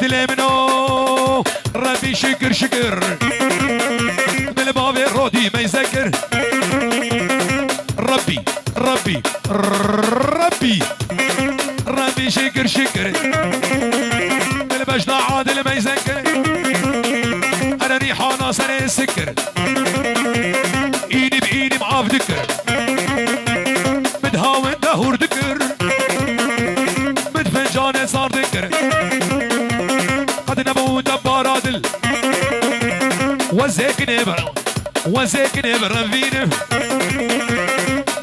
دل منو ربي شكر شكر من باب رودي ما يذكر ربي ربي ربي ربي شكر شكر من بجدع عادل ما يذكر انا ريحانه سنه سكر ايدي بايدي معاف ذكر مدهاون دهور ذكر مدفنجانه صار ذكر قد نبو دبار عادل وزيك نبر وزيك نبر رفينه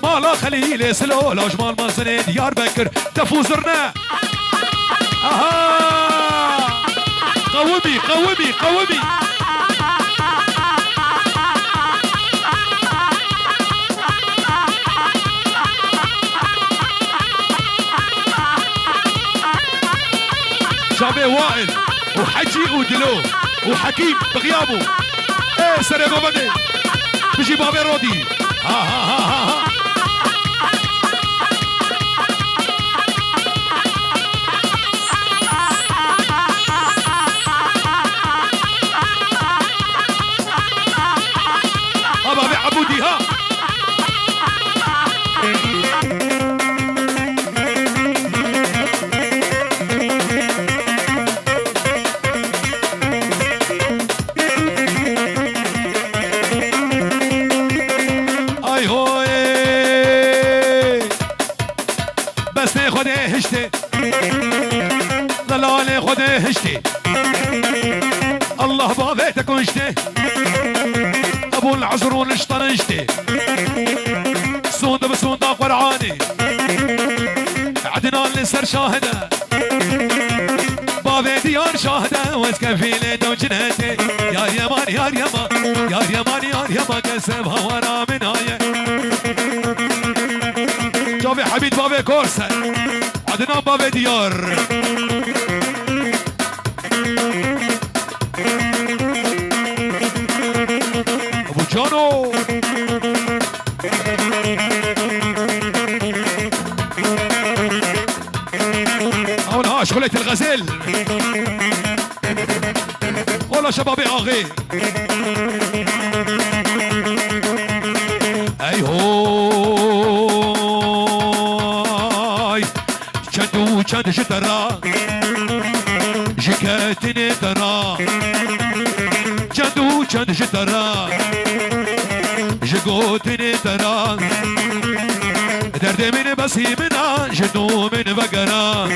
مالا خليل سلو لاجمال مصري ديار بكر تفوزرنا اها قومي قومي قومي شابي وائل وحجي ودلو وحكيم بغيابه ايه سري بابدي بيجي بابي رودي ها ها ها ها ها بابي عبودي ها ضلال خده هشتي الله بابيتك وشتي ابو العزرون اشطرشتي صوند بصوند قرعاني عدنان لسر شاهده بابي ديار شاهده واسكفيلي دوجنتي يا يمان يا يمان يا يمان يا يمان كسبها ورا من هاي جابي حبيب بابي كورسه عدنان بابي ديار ابو جانو هون شغلة الغزال والله شبابي اغي اي هوي چندو چند شترا جكاتني ترى چندو چند شترا جگوتني ترى درد من بسي منا جدو من بقرا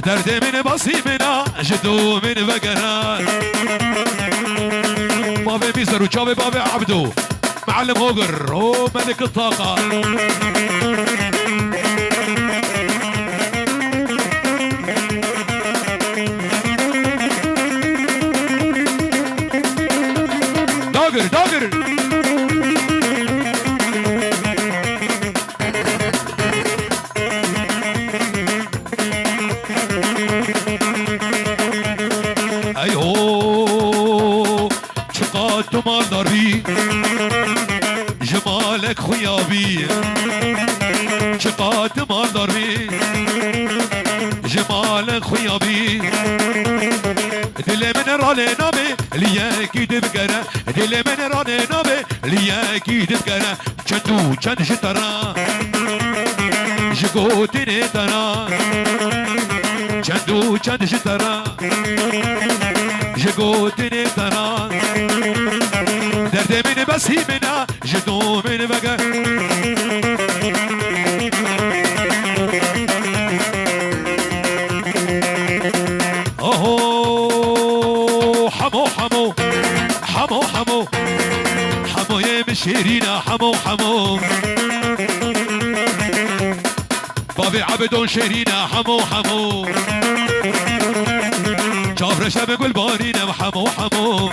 درد من بسي منا جدو من بقرا بابي ميزر وشابي بابي عبدو معلم هوجر هو ملك الطاقة داغر داغر ايوه شقات مال داربي جمالك خيابي شقات مال داربي جمالك خيابي دل من راني نابي لياكي دبقرا دل من راني نابي لياكي دبقرا چندو چند شترا جگوتني ترا چندو چند شترا جگوتني ترا درد من بسي منا جدو من بقى حمو حمو حمو حمو حمو يا مشيرينا حمو حمو بابي عبدون شيرينا حمو حمو جابر شبك والبارينا بحمو حمو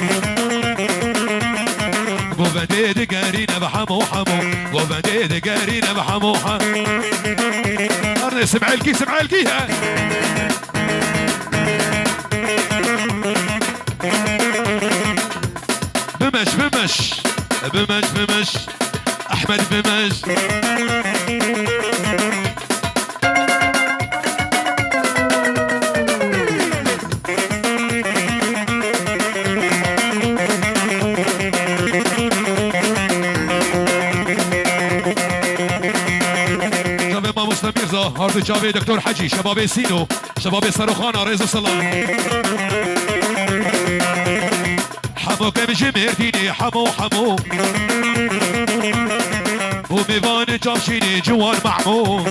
وبديد قارينا بحمو حمو وبديد قارينا بحمو حمو سمع الكي سمع الكي بمش بمش بمش بمش احمد بمش حسن ميرزا، هارد جاوی، دکتر حجی، شباب سینو، شباب سروخانه، رئیس السلام. حمو کم جمردینی حمو حمو و میوان جامشینی جوان معمو.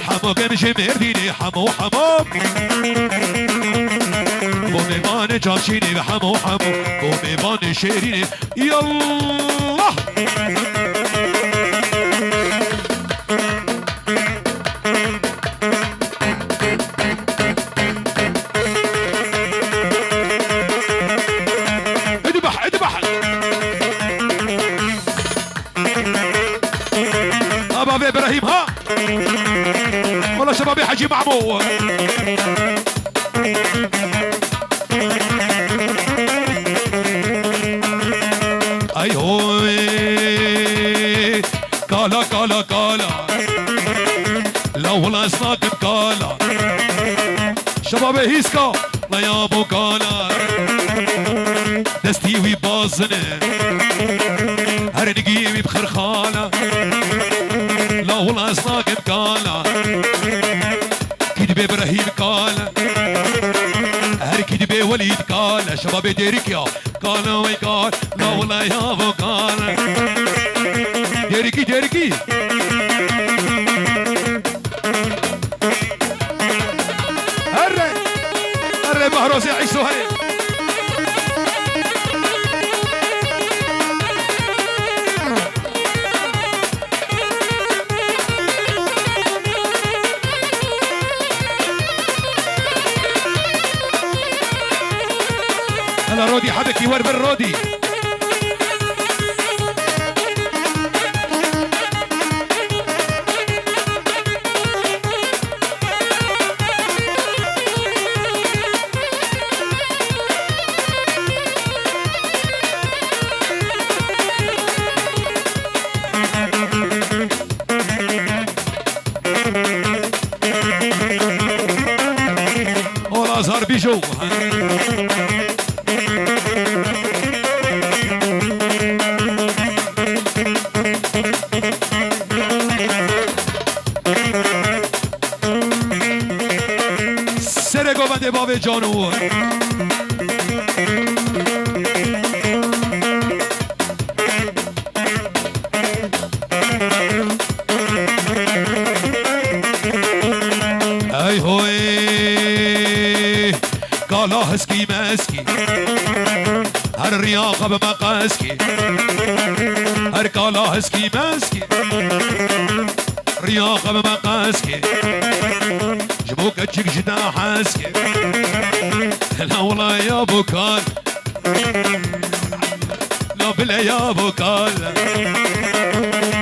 حمو کم جمردینی حمو حمو و میوان جامشینی حمو حمو و میوان شیرینی. یالله ابراهيم ها والله شبابي حجي معمو. اي هوي كالا كالا كالا لا والله ساكن كالا شبابي هيسكا لا يا ابو كالا دستي وي بازنه هرنقيمي بخرخاله لا والله صاقب قالا كدبي ابراهيم قالا هر كدبي وليد قالا شباب ديرك يا قالا ويقال لا والله يا ابو قالا ديركي ديركي هري هري بهروسي عيسو هري هلا رودي حبكي ور بالرودي والله ازهر بيجو سرگو باب جانو ای هوی قالا هسکی مسکی هر ریاقه به مقاسکی هر قالا هسکی مسکی رياقه به مقاسکی جبوك تشك جدا حاسكي لا والله يا ابو كال لا بلا يا ابو كال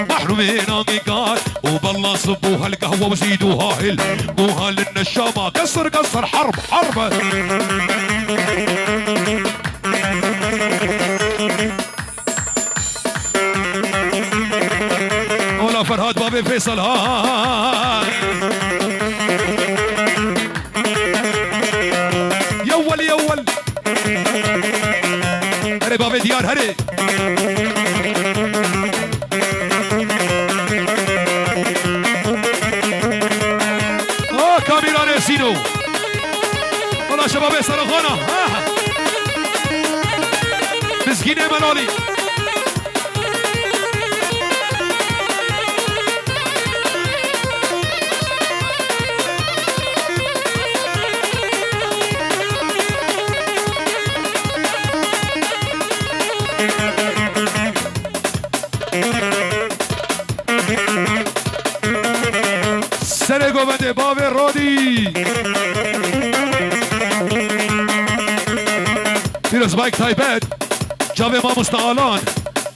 محرومين قال وبالله صبوها القهوه وزيدوها هلموها للنشامه كسر كسر حرب حرب ولا فرهاد بابي فيصل ها يول يول هري بابي ديار هري كاميران سينو والله شباب سرخانه مسكين ملالي سرگو بده باب رودی پیروز بایک تایبت جاوه ما مستقالان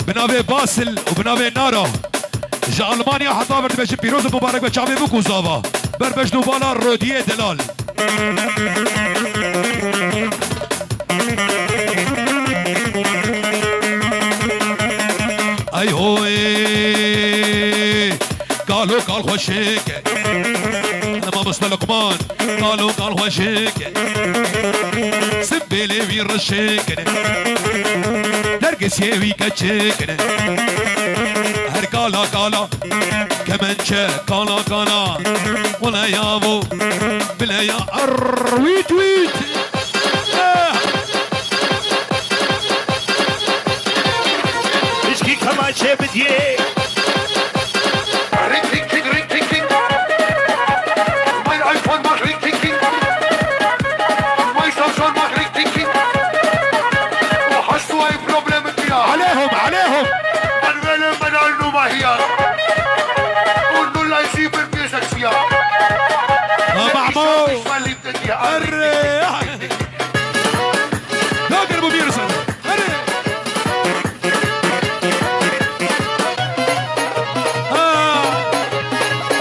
بناوه باسل و بناوه نارا جا المانیا حتا برد بشه پیروز مبارک به جاوه بکو زاوا بر بجنو بالا رودیه دلال ای هوی قالوا قال خوشيك انا ما بس لقمان قالوا قال خوشيك سبيلي وين رشيك درقس يوي كتشيك هر كالا كالا كمانشا كالا كالا ولا يابو بلا يا ويت ويت اشكي كمانشا بديه عليهم عليهم معمول الريح داقر ابو بيرسل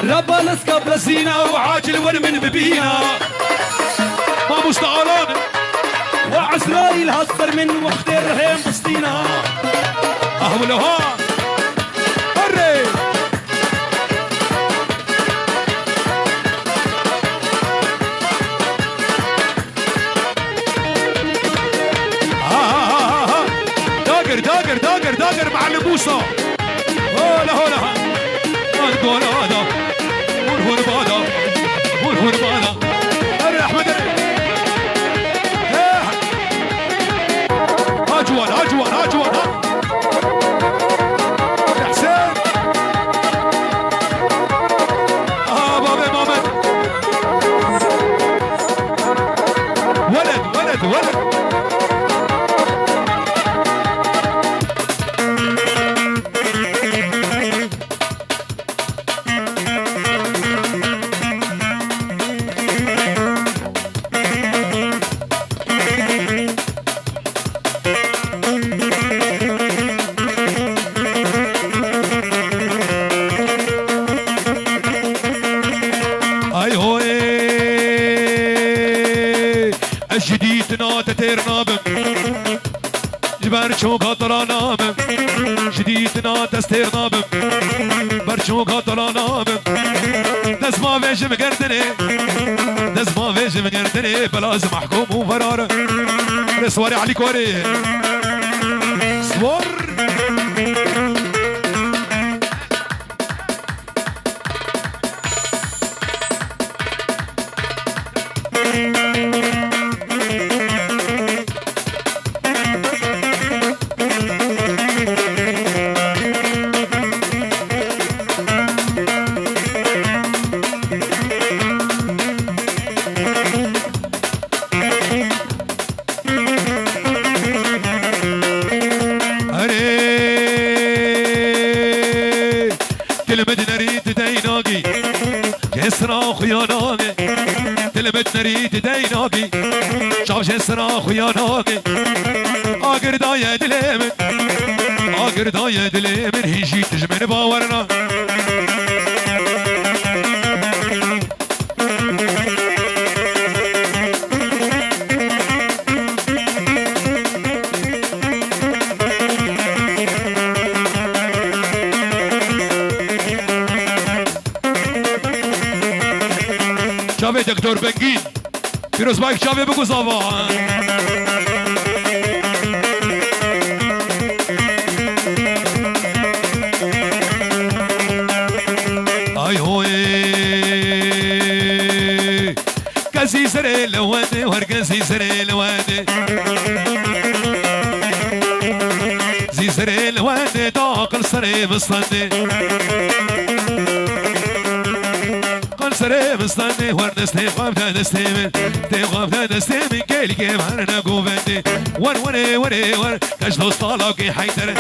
ربا نسكب لسينا وعاجل من ببينا ما مستعلان وعسرائيل هصر من وقت الرهيم بسطينا اهولها الريح داقر مع البوصة هولا هولا هون هذا هون هذا هون هذا هري احمد هاجوان يا حسين بابا مامد ولد جديدنا تتيرنا بم برشو قطرانا بم جديدنا تستيرنا بم برشو قطرانا بم دز ما فيجم قردني بلازم محكوم وفرار سواري عليك وري سوار نريد ديناقي شاف جسنا خياناقي آقر داية دليمن هيجي تجمن باورنا شافي دكتور بنجين فيروز بايك شافي بكو صافا اي هوي كاسي سري لواني وركاسي سري لواني زي سري لواني داقل سري بصني سري مستني ورنستي قابتا دستيمن قابتا دستيمن كيلي كيف هرنا قوبتي ور كاش دوست طالاقي حيتر